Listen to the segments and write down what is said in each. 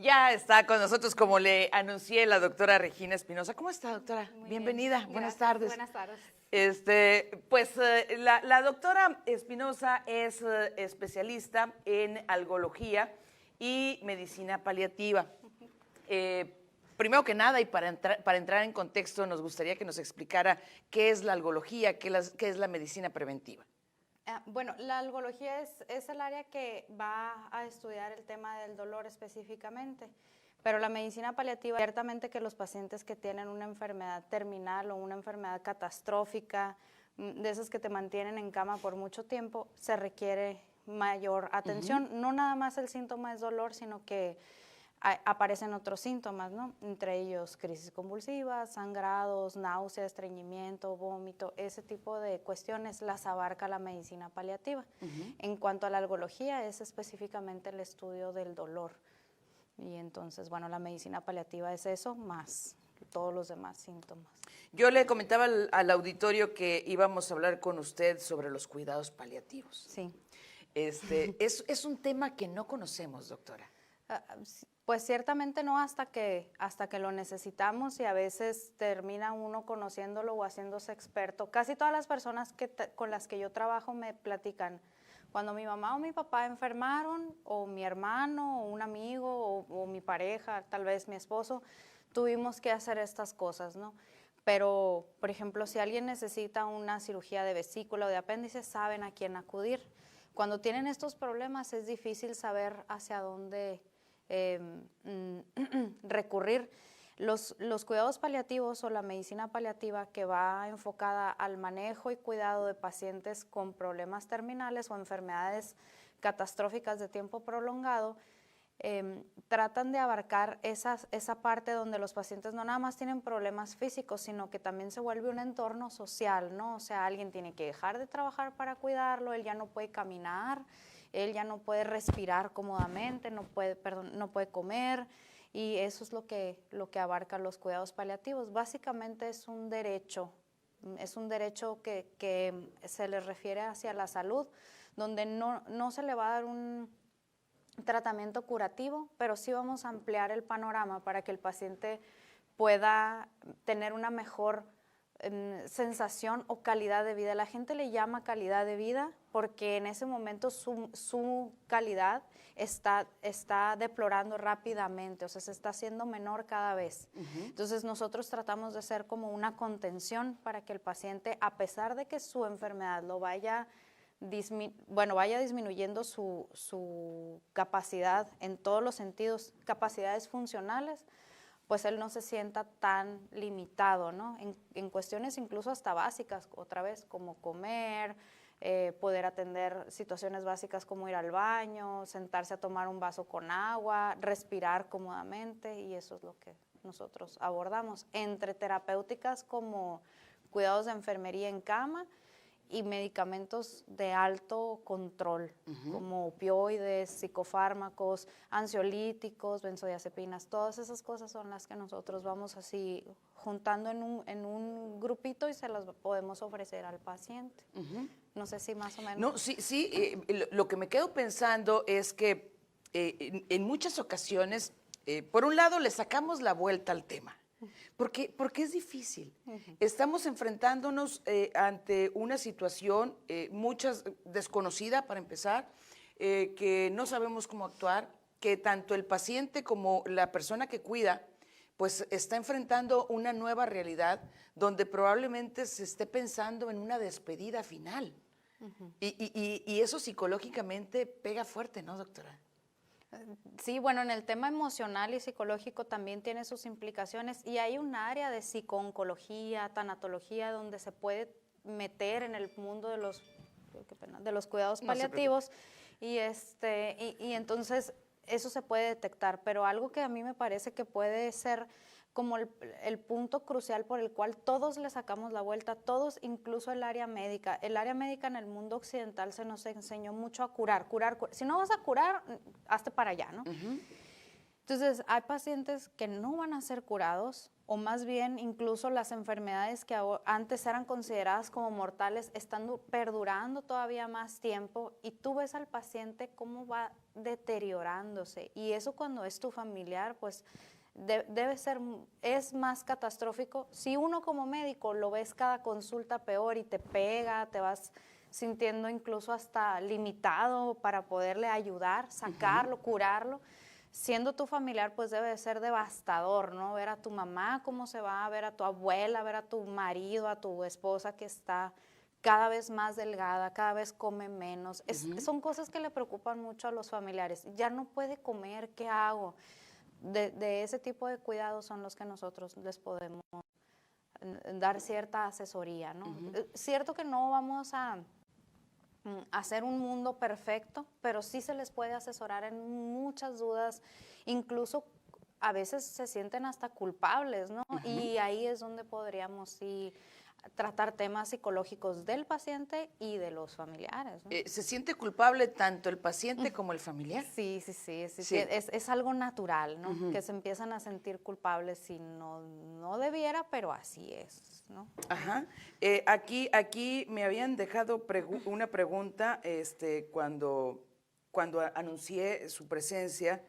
Ya está con nosotros, como le anuncié, la doctora Regina Espinosa. ¿Cómo está, doctora? Muy Bienvenida, bien. buenas Gracias, tardes. Buenas tardes. La doctora Espinosa es especialista en algología y medicina paliativa. Primero que nada, y para entrar en contexto, nos gustaría que nos explicara qué es la algología, qué es la medicina preventiva. Bueno, la algología es el área que va a estudiar el tema del dolor específicamente, pero la medicina paliativa, ciertamente que los pacientes que tienen una enfermedad terminal o una enfermedad catastrófica, de esas que te mantienen en cama por mucho tiempo, se requiere mayor atención. No nada más el síntoma es dolor, sino que aparecen otros síntomas, ¿no? Entre ellos crisis convulsivas, sangrados, náusea, estreñimiento, vómito, ese tipo de cuestiones las abarca la medicina paliativa. En cuanto a la algología, es específicamente el estudio del dolor. Y entonces, bueno, la medicina paliativa es eso, más todos los demás síntomas. Yo le comentaba al auditorio que íbamos a hablar con usted sobre los cuidados paliativos. Sí. Es un tema que no conocemos, doctora. Pues ciertamente no hasta que lo necesitamos, y a veces termina uno conociéndolo o haciéndose experto. Casi todas las personas con las que yo trabajo me platican, cuando mi mamá o mi papá enfermaron, o mi hermano, o un amigo, o mi pareja, tal vez mi esposo, tuvimos que hacer estas cosas, ¿no? Pero, por ejemplo, si alguien necesita una cirugía de vesícula o de apéndice, saben a quién acudir. Cuando tienen estos problemas es difícil saber hacia dónde recurrir. Los cuidados paliativos o la medicina paliativa, que va enfocada al manejo y cuidado de pacientes con problemas terminales o enfermedades catastróficas de tiempo prolongado, tratan de abarcar esa parte donde los pacientes no nada más tienen problemas físicos, sino que también se vuelve un entorno social, ¿no? O sea, alguien tiene que dejar de trabajar para cuidarlo, él ya no puede caminar, él ya no puede respirar cómodamente, no puede comer, y eso es lo que abarca los cuidados paliativos. Básicamente es un derecho que se le refiere hacia la salud, donde no se le va a dar un tratamiento curativo, pero sí vamos a ampliar el panorama para que el paciente pueda tener una mejor sensación o calidad de vida. La gente le llama calidad de vida porque en ese momento su calidad está deplorando rápidamente, o sea, se está haciendo menor cada vez. Entonces nosotros tratamos de ser como una contención para que el paciente, a pesar de que su enfermedad lo vaya disminuyendo su capacidad en todos los sentidos, capacidades funcionales, pues él no se sienta tan limitado, ¿no? En cuestiones incluso hasta básicas, otra vez, como comer, poder atender situaciones básicas como ir al baño, sentarse a tomar un vaso con agua, respirar cómodamente, y eso es lo que nosotros abordamos, entre terapéuticas como cuidados de enfermería en cama y medicamentos de alto control, como opioides, psicofármacos, ansiolíticos, benzodiazepinas. Todas esas cosas son las que nosotros vamos así juntando en un grupito y se las podemos ofrecer al paciente. No sé si más o menos. No, sí. Lo que me quedo pensando es que en muchas ocasiones, por un lado, le sacamos la vuelta al tema. Porque es difícil. Estamos enfrentándonos ante una situación desconocida, para empezar, que no sabemos cómo actuar, que tanto el paciente como la persona que cuida pues está enfrentando una nueva realidad donde probablemente se esté pensando en una despedida final. Y eso psicológicamente pega fuerte, ¿no, doctora? Sí, bueno, en el tema emocional y psicológico también tiene sus implicaciones, y hay un área de psicooncología, tanatología, donde se puede meter en el mundo de los cuidados paliativos, y entonces eso se puede detectar, pero algo que a mí me parece que puede ser como el punto crucial por el cual todos le sacamos la vuelta, todos, incluso el área médica. El área médica en el mundo occidental se nos enseñó mucho a curar. Si no vas a curar, hazte para allá, ¿no? Entonces, hay pacientes que no van a ser curados, o más bien incluso las enfermedades que antes eran consideradas como mortales están perdurando todavía más tiempo, y tú ves al paciente cómo va deteriorándose, y eso cuando es tu familiar, pues debe ser, es más catastrófico. Si uno como médico lo ves cada consulta peor y te pega, te vas sintiendo incluso hasta limitado para poderle ayudar, sacarlo, curarlo. Siendo tu familiar, pues debe de ser devastador, ¿no? Ver a tu mamá cómo se va, ver a tu abuela, ver a tu marido, a tu esposa que está cada vez más delgada, cada vez come menos. Son cosas que le preocupan mucho a los familiares. Ya no puede comer, ¿qué hago? De ese tipo de cuidados son los que nosotros les podemos dar cierta asesoría, ¿no? Cierto que no vamos a hacer un mundo perfecto, pero sí se les puede asesorar en muchas dudas, incluso a veces se sienten hasta culpables, ¿no? Y ahí es donde podríamos sí tratar temas psicológicos del paciente y de los familiares, ¿no? ¿Se siente culpable tanto el paciente como el familiar? Sí. Es algo natural, ¿no? Que se empiezan a sentir culpables si no debiera, pero así es, ¿no? Ajá. Aquí me habían dejado una pregunta cuando anuncié su presencia.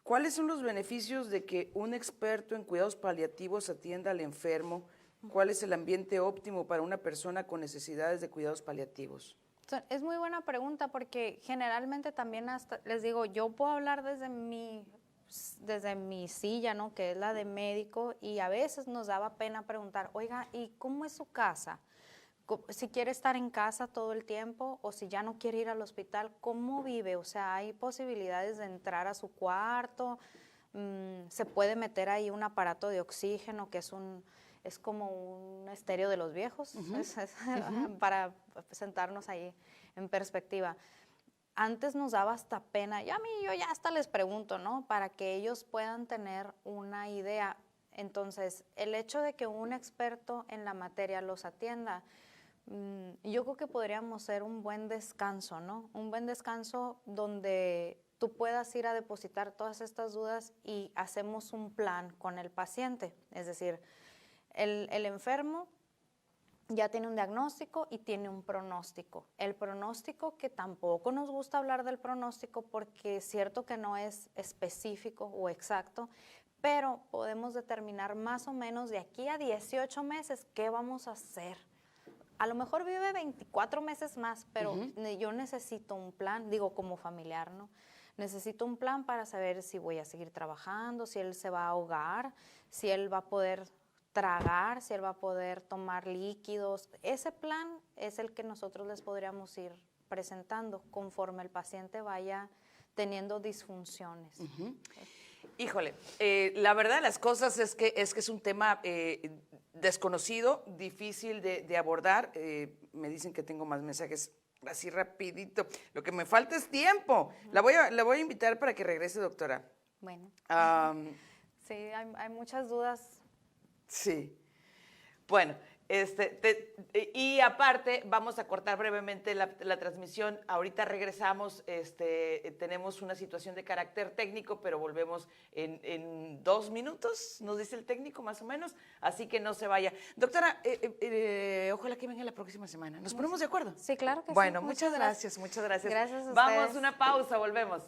¿Cuáles son los beneficios de que un experto en cuidados paliativos atienda al enfermo? ¿Cuál es el ambiente óptimo para una persona con necesidades de cuidados paliativos? Es muy buena pregunta, porque generalmente también, hasta les digo, yo puedo hablar desde mi silla, ¿no? Que es la de médico, y a veces nos daba pena preguntar, oiga, ¿y cómo es su casa? Si quiere estar en casa todo el tiempo, o si ya no quiere ir al hospital, ¿cómo vive? O sea, hay posibilidades de entrar a su cuarto, se puede meter ahí un aparato de oxígeno, que es como un estéreo de los viejos, para sentarnos ahí en perspectiva. Antes nos daba hasta pena, yo ya hasta les pregunto, ¿no? Para que ellos puedan tener una idea. Entonces, el hecho de que un experto en la materia los atienda, yo creo que podríamos ser un buen descanso, ¿no? Un buen descanso donde tú puedas ir a depositar todas estas dudas y hacemos un plan con el paciente. Es decir, el enfermo ya tiene un diagnóstico y tiene un pronóstico. El pronóstico, que tampoco nos gusta hablar del pronóstico porque es cierto que no es específico o exacto, pero podemos determinar más o menos de aquí a 18 meses qué vamos a hacer. A lo mejor vive 24 meses más, pero yo necesito un plan, digo como familiar, ¿no? Necesito un plan para saber si voy a seguir trabajando, si él se va a ahogar, si él va a poder tragar, si él va a poder tomar líquidos. Ese plan es el que nosotros les podríamos ir presentando conforme el paciente vaya teniendo disfunciones. Híjole, la verdad de las cosas es que es un tema desconocido, difícil de abordar. Me dicen que tengo más mensajes así rapidito. Lo que me falta es tiempo. La voy a invitar para que regrese, doctora. Bueno, sí, hay muchas dudas. Sí. Bueno, y aparte vamos a cortar brevemente la transmisión. Ahorita regresamos, tenemos una situación de carácter técnico, pero volvemos en 2 minutos, nos dice el técnico más o menos, así que no se vaya. Doctora, ojalá que venga la próxima semana. ¿Nos ponemos de acuerdo? Sí, claro que sí. Bueno, muchas gracias. Gracias a Vamos ustedes. a una pausa, volvemos.